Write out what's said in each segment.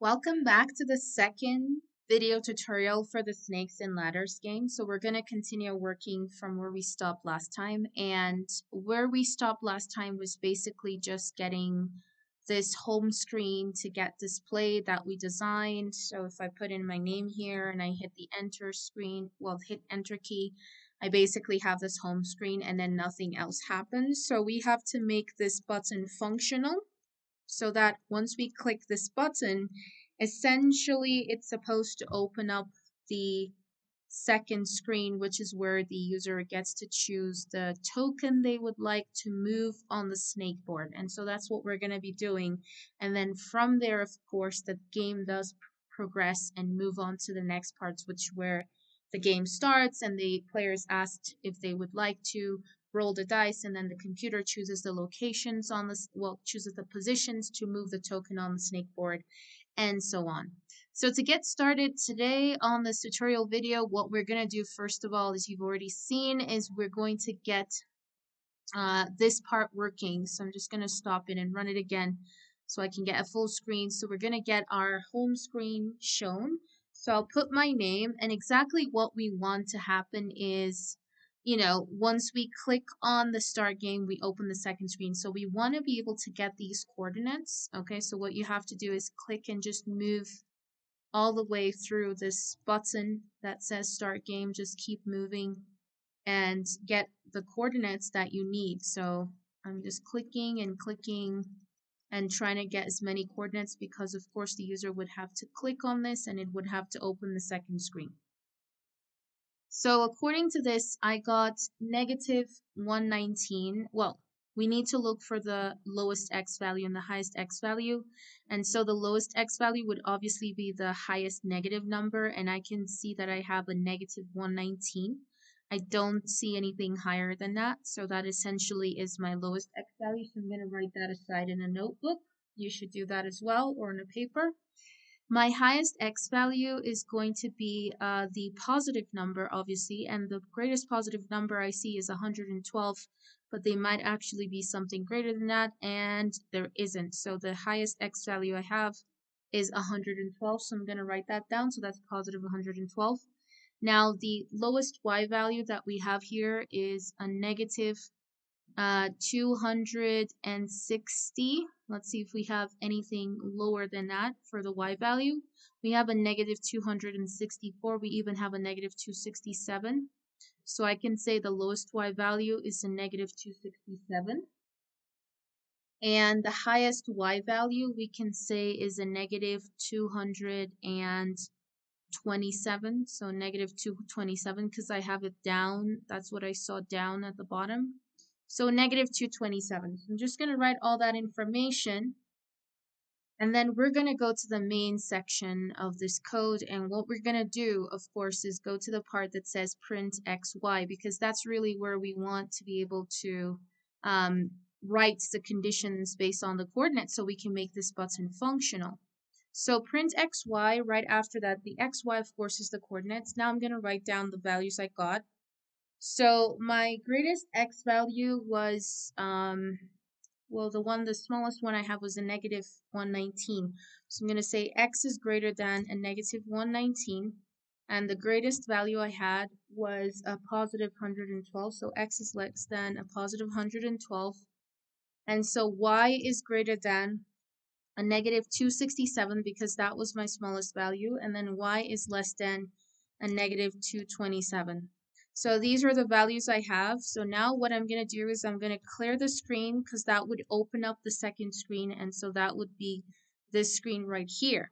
Welcome back to the second video tutorial for the Snakes and Ladders game. So we're going to continue working from where we stopped last time. And where we stopped last time was basically just getting this home screen to get displayed that we designed. So if I put in my name here and I hit the enter screen, hit enter key, I basically have this home screen and then nothing else happens. So we have to make this button functional so that once we click this button, essentially it's supposed to open up the second screen, which is where the user gets to choose the token they would like to move on the snake board. And so that's what we're going to be doing. And then from there, of course, the game does progress and move on to the next parts, which where the game starts and the players asked if they would like to roll the dice, and then the computer chooses the locations on this, chooses the positions to move the token on the snake board, and so on. So to get started today on this tutorial video, what we're going to do first of all, as you've already seen, is we're going to get this part working. So I'm just going to stop it and run it again so I can get a full screen. So we're going to get our home screen shown. So I'll put my name, and exactly what we want to happen is, once we click on the start game, we open the second screen. So we want to be able to get these coordinates. Okay, so what you have to do is click and just move all the way through this button that says start game. Just keep moving and get the coordinates that you need. So I'm just clicking and trying to get as many coordinates, because of course the user would have to click on this and it would have to open the second screen. So according to this, I got negative 119. Well, we need to look for the lowest x value and the highest x value. And so the lowest x value would obviously be the highest negative number. And I can see that I have a negative 119. I don't see anything higher than that. So that essentially is my lowest x value. So I'm going to write that aside in a notebook. You should do that as well, or in a paper. My highest x value is going to be the positive number, obviously, and the greatest positive number I see is 112, but they might actually be something greater than that, and there isn't. So the highest x value I have is 112, so I'm going to write that down. So that's positive 112. Now, the lowest y value that we have here is a negative 260. Let's see if we have anything lower than that for the y value. We have a negative 264. We even have a negative 267. So I can say the lowest y value is a negative 267. And the highest y value we can say is a negative 227. So negative 227, because I have it down. That's what I saw down at the bottom. So negative 227. So I'm just going to write all that information. And then we're going to go to the main section of this code. And what we're going to do, of course, is go to the part that says print xy, because that's really where we want to be able to write the conditions based on the coordinates so we can make this button functional. So print xy, right after that, the xy, of course, is the coordinates. Now I'm going to write down the values I got. So my greatest x value was, the smallest one I have was a negative 119. So I'm going to say x is greater than a negative 119. And the greatest value I had was a positive 112. So x is less than a positive 112. And so y is greater than a negative 267, because that was my smallest value. And then y is less than a negative 227. So these are the values I have. So now what I'm going to do is I'm going to clear the screen, because that would open up the second screen. And so that would be this screen right here.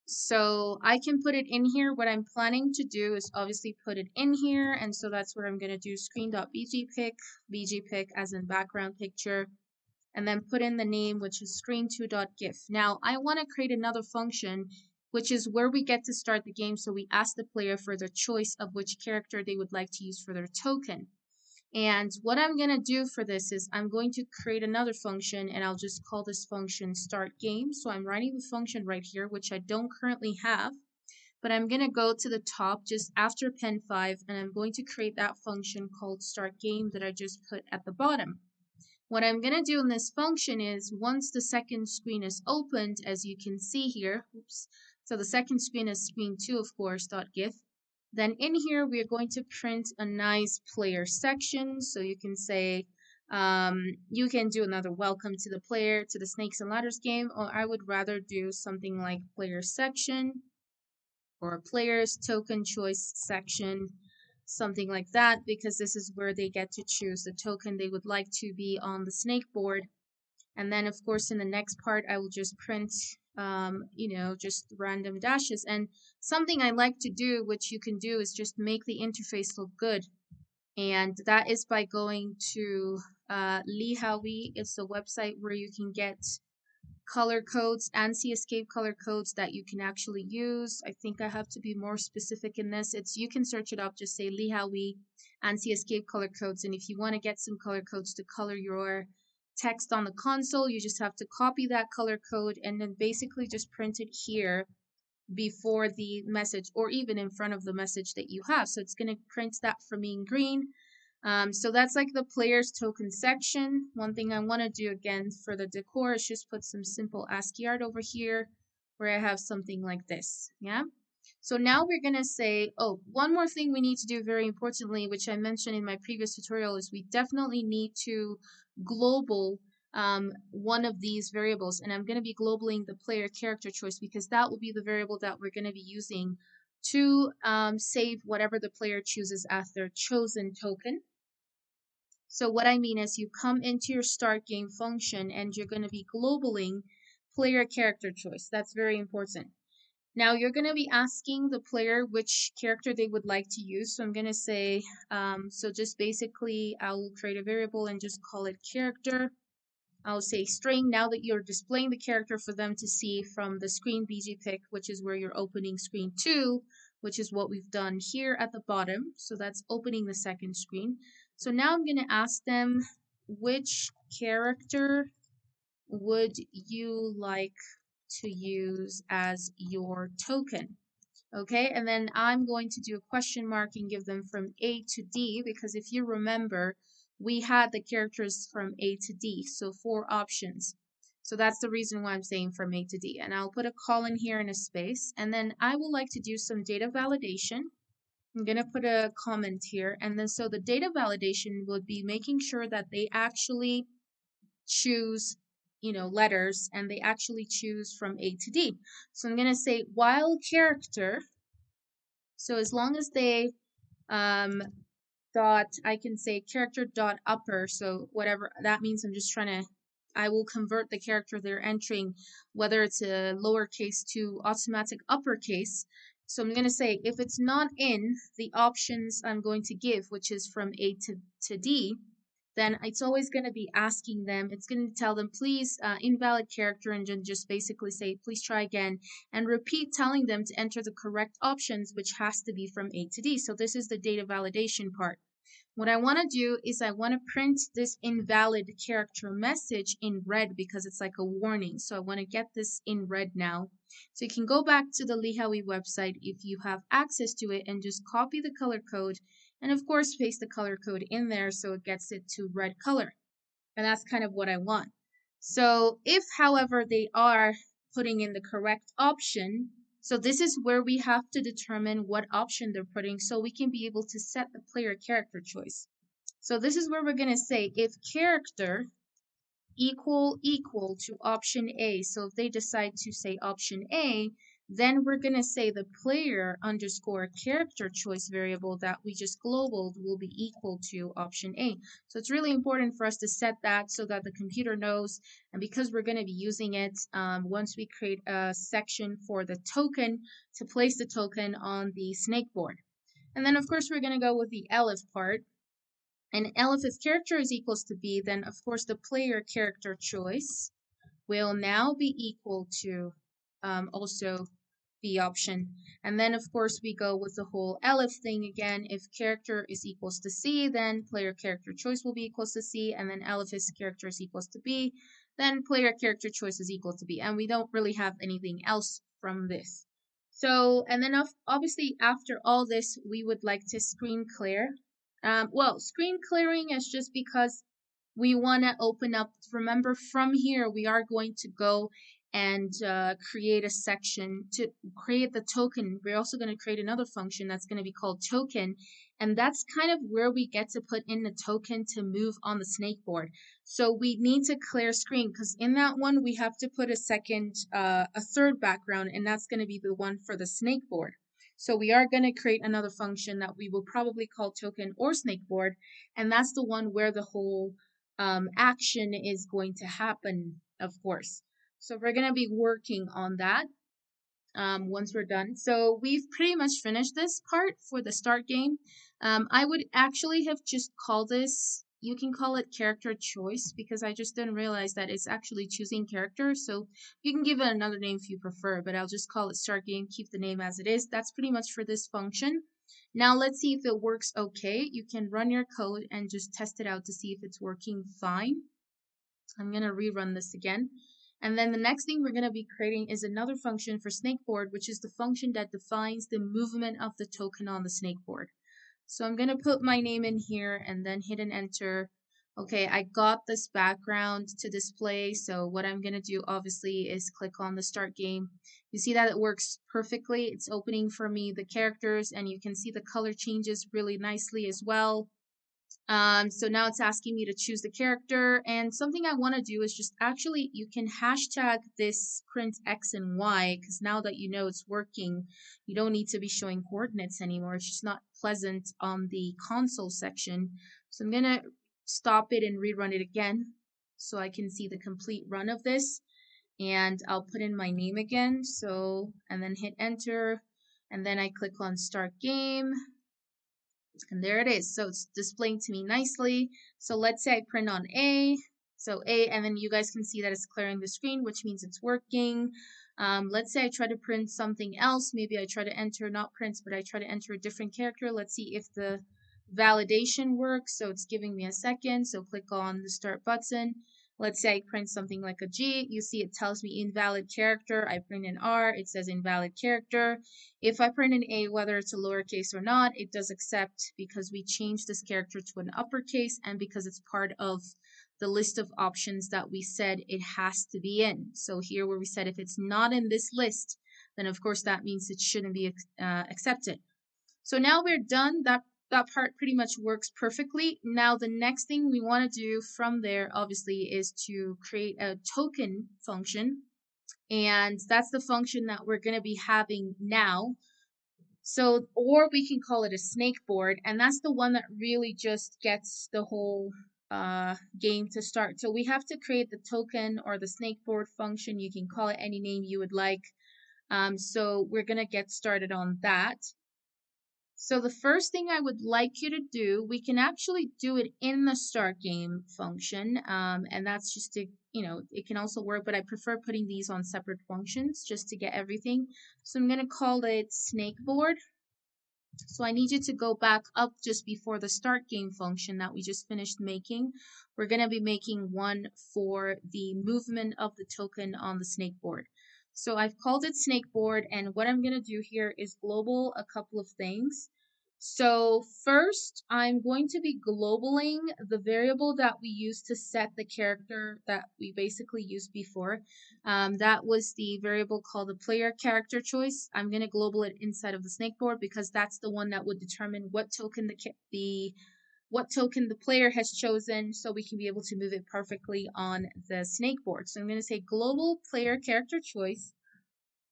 So I can put it in here. What I'm planning to do is obviously put it in here. And so that's what I'm going to do. Screen.bgpic, bgpic as in background picture, and then put in the name, which is screen2.gif. Now I want to create another function, which is where we get to start the game. So we ask the player for the choice of which character they would like to use for their token. And what I'm going to do for this is I'm going to create another function, and I'll just call this function start game. So I'm writing the function right here, which I don't currently have, but I'm going to go to the top just after pen 5, and I'm going to create that function called start game that I just put at the bottom. What I'm going to do in this function is once the second screen is opened, as you can see here, oops, so the second screen is screen 2, of course, .gif. Then in here, we're going to print a nice player section. So you can say, you can do another welcome to the player to the Snakes and Ladders game, or I would rather do something like player section or players token choice section, something like that, because this is where they get to choose the token they would like to be on the snake board. And then of course in the next part I will just print just random dashes. And something I like to do, which you can do, is just make the interface look good, and that is by going to LeeHowie. It's a website where you can get color codes, ANSI escape color codes that you can actually use. I think I have to be more specific in this. You can search it up, just say LeeHowie ANSI escape color codes, and if you want to get some color codes to color your text on the console, you just have to copy that color code and then basically just print it here before the message or even in front of the message that you have. So it's going to print that for me in green. So that's like the players token section. One thing I want to do again for the decor is just put some simple ASCII art over here where I have something like this. Yeah. So now we're going to say, oh, one more thing we need to do very importantly, which I mentioned in my previous tutorial, is we definitely need to global one of these variables. And I'm going to be globaling the player character choice because that will be the variable that we're going to be using to save whatever the player chooses as their chosen token. So what I mean is you come into your start game function and you're going to be globaling player character choice. That's very important. Now you're going to be asking the player which character they would like to use. So I'm going to say, so just basically I'll create a variable and just call it character. I'll say string now that you're displaying the character for them to see from the screen BGPic, which is where you're opening screen 2, which is what we've done here at the bottom. So that's opening the second screen. So now I'm going to ask them, which character would you like to use as your token? Okay, and then I'm going to do a question mark and give them from A to D, because if you remember, we had the characters from A to D, so 4 options. So that's the reason why I'm saying from A to D. And I'll put a colon here and a space, and then I would like to do some data validation. I'm going to put a comment here, and then so the data validation would be making sure that they actually choose letters, and they actually choose from A to D. So I'm going to say while character, so as long as they I can say character dot upper, so whatever that means, I will convert the character they're entering, whether it's a lowercase to automatic uppercase. So I'm going to say if it's not in the options I'm going to give, which is from A to D, then it's always going to be asking them, it's going to tell them, please, invalid character, and then just basically say, please try again, and repeat telling them to enter the correct options, which has to be from A to D. So this is the data validation part. What I want to do is I want to print this invalid character message in red because it's like a warning. So I want to get this in red now. So you can go back to the LeeHowie website if you have access to it and just copy the color code, and of course paste the color code in there so it gets it to red color. And that's kind of what I want. So if, however, they are putting in the correct option, so this is where we have to determine what option they're putting so we can be able to set the player character choice. So this is where we're going to say if character equal to option A. So if they decide to say option A, then we're going to say the player underscore character choice variable that we just globaled will be equal to option A. So it's really important for us to set that so that the computer knows, and because we're going to be using it once we create a section for the token to place the token on the snake board. And then of course we're going to go with the elif part. And elif, if character is equals to B, then of course the player character choice will now be equal to also B option. And then of course we go with the whole elif thing again. If character is equals to C, then player character choice will be equals to C. And then elif is character is equals to B, then player character choice is equal to B. And we don't really have anything else from this. So, and then obviously after all this, we would like to screen clear. Well, screen clearing is just because we want to open up, remember from here, we are going to go and create a section to create the token. We're also going to create another function that's going to be called token. And that's kind of where we get to put in the token to move on the snakeboard. So we need to clear screen because in that one, we have to put a third background, and that's going to be the one for the snakeboard. So we are going to create another function that we will probably call token or snakeboard. And that's the one where the whole action is going to happen, of course. So we're going to be working on that once we're done. So we've pretty much finished this part for the start game. I would actually have just called this, you can call it character choice, because I just didn't realize that it's actually choosing character. So you can give it another name if you prefer, but I'll just call it start game, keep the name as it is. That's pretty much for this function. Now let's see if it works okay. You can run your code and just test it out to see if it's working fine. I'm going to rerun this again. And then the next thing we're going to be creating is another function for snakeboard, which is the function that defines the movement of the token on the snakeboard. So I'm going to put my name in here and then hit an enter. Okay, I got this background to display. So what I'm going to do obviously is click on the start game. You see that it works perfectly. It's opening for me the characters, and you can see the color changes really nicely as well. So now it's asking me to choose the character, and something I want to do is just actually, you can hashtag this print X and Y, because now that you know it's working, you don't need to be showing coordinates anymore. It's just not pleasant on the console section. So I'm going to stop it and rerun it again so I can see the complete run of this. And I'll put in my name again. So, and then hit enter, and then I click on start game. And there it is. So it's displaying to me nicely. So let's say I print on A. So A, and then you guys can see that it's clearing the screen, which means it's working. Let's say I try to print something else. Maybe I try to enter, not prints, but I try to enter a different character. Let's see if the validation works. So it's giving me a second. So click on the start button. Let's say I print something like a G. You see it tells me invalid character. I print an R. It says invalid character. If I print an A, whether it's a lowercase or not, it does accept because we changed this character to an uppercase and because it's part of the list of options that we said it has to be in. So here where we said if it's not in this list, then of course that means it shouldn't be accepted. So now we're done. That part pretty much works perfectly. Now the next thing we want to do from there obviously is to create a token function. And that's the function that we're going to be having now. So, or we can call it a snakeboard, and that's the one that really just gets the whole game to start. So we have to create the token or the snakeboard function. You can call it any name you would like. So we're going to get started on that. So the first thing I would like you to do, we can actually do it in the start game function, and that's just to, it can also work, but I prefer putting these on separate functions just to get everything. So I'm going to call it snakeboard. So I need you to go back up just before the start game function that we just finished making. We're going to be making one for the movement of the token on the snakeboard. So I've called it snakeboard, and what I'm going to do here is global a couple of things. So first, I'm going to be globaling the variable that we used to set the character that we basically used before. That was the variable called the player character choice. I'm going to global it inside of the snakeboard because that's the one that would determine what token the player has chosen, so we can be able to move it perfectly on the snakeboard. So I'm going to say global player character choice,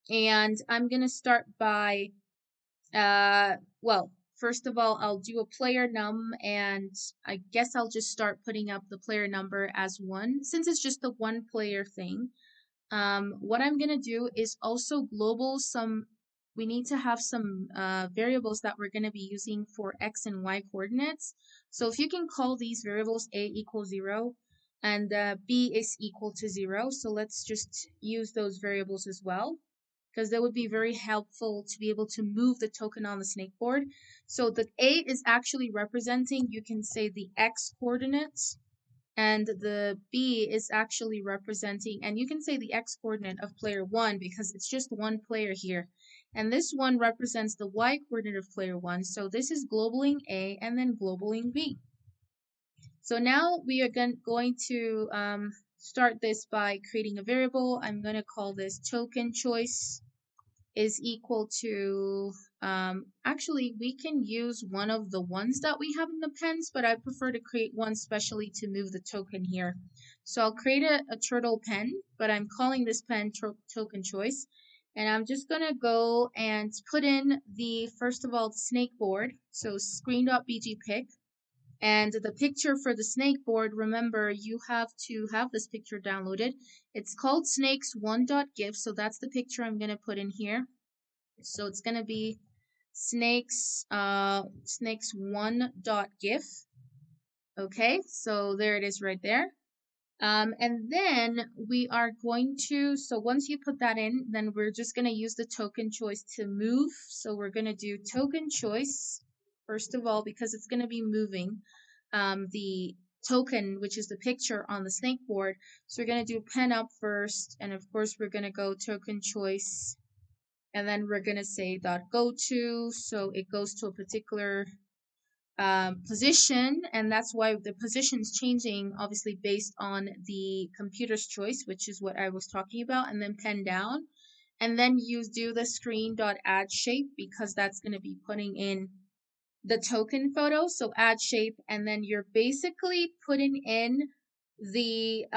and I'm going to start by first of all, I'll do a player num, and I guess I'll just start putting up the player number as 1 since it's just a one player thing. What I'm going to do is also global we need to have some variables that we're going to be using for X and Y coordinates. So if you can call these variables A equals 0 and B is equal to 0. So let's just use those variables as well, because that would be very helpful to be able to move the token on the snakeboard. So the A is actually representing, you can say, the X coordinates, and the B is actually representing, and you can say the X coordinate of player 1 because it's just one player here. And this one represents the Y coordinate of player 1. So this is globaling A and then globaling B. So now we are going to start this by creating a variable. I'm going to call this token choice is equal to, actually we can use one of the ones that we have in the pens, but I prefer to create one specially to move the token here. So I'll create a turtle pen, but I'm calling this pen token choice. And I'm just gonna go and put in the, first of all, the snake board. So screen.bg pic. And the picture for the snake board, remember, you have to have this picture downloaded. It's called snakes1.gif, so that's the picture I'm going to put in here. So it's going to be snakes1.gif. Okay, so there it is right there. And then we are going to, so once you put that in, then we're just going to use the token choice to move. So we're going to do token choice, first of all, because it's going to be moving the token, which is the picture on the snake board. So we're going to do pen up first. And of course, we're going to go token choice. And then we're going to say .go to. So it goes to a particular position, and that's why the position's changing obviously based on the computer's choice, which is what I was talking about, and then pen down. And then you do the screen.add shape because that's going to be putting in the token photo. So add shape, and then you're basically putting in the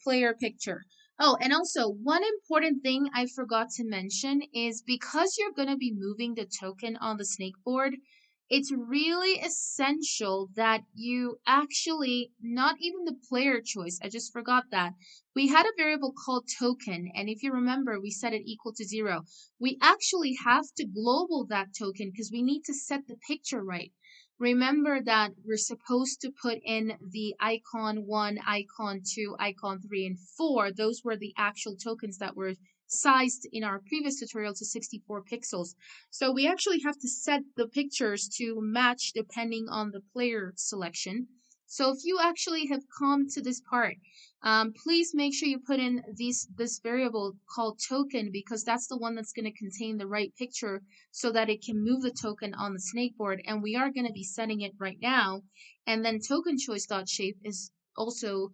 player picture. Oh, and also one important thing I forgot to mention is because you're going to be moving the token on the snake board, it's really essential that you actually, not even the player choice, I just forgot that. We had a variable called token, and if you remember, we set it equal to 0. We actually have to global that token because we need to set the picture right. Remember that we're supposed to put in the icon 1, icon 2, icon 3, and 4. Those were the actual tokens that were sized in our previous tutorial to 64 pixels. So we actually have to set the pictures to match depending on the player selection. So if you actually have come to this part, please make sure you put in this variable called token because that's the one that's going to contain the right picture so that it can move the token on the snake board. And we are going to be setting it right now. And then token choice.shape is also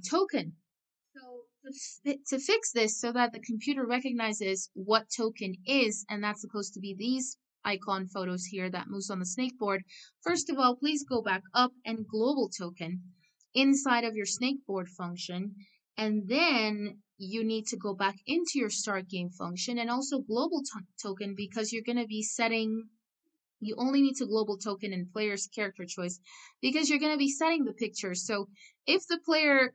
token. So to fix this so that the computer recognizes what token is, and that's supposed to be these icon photos here that moves on the snake board, first of all, please go back up and global token inside of your snake board function. And then you need to go back into your start game function and also global token because you're going to be setting, you only need to global token in player's character choice because you're going to be setting the picture. So if the player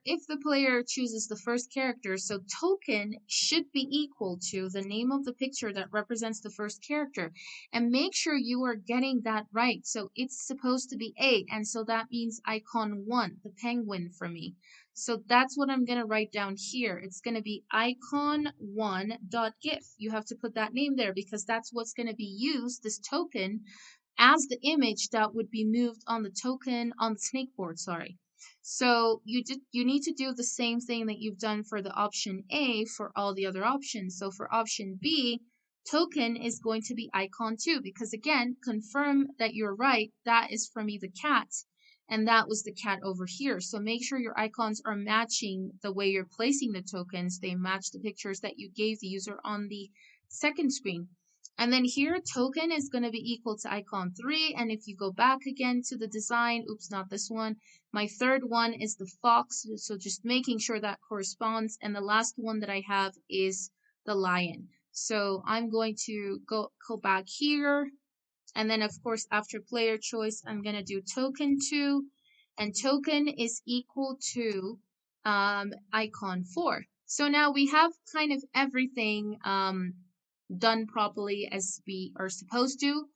chooses the first character, so token should be equal to the name of the picture that represents the first character, and make sure you are getting that right. So it's supposed to be A, and so that means icon 1, the penguin for me. So that's what I'm going to write down here. It's going to be icon1.gif. You have to put that name there because that's what's going to be used, this token, as the image that would be moved on the token on the snake board, sorry. So you need to do the same thing that you've done for the option A for all the other options. So for option B, token is going to be icon 2 because again, confirm that you're right. That is for me the cat, and that was the cat over here. So make sure your icons are matching the way you're placing the tokens. They match the pictures that you gave the user on the second screen. And then here, token is going to be equal to icon 3. And if you go back again to the design, oops, not this one. My third one is the fox. So just making sure that corresponds. And the last one that I have is the lion. So I'm going to go back here. And then, of course, after player choice, I'm going to do token 2. And token is equal to icon 4. So now we have kind of everything done properly as we are supposed to.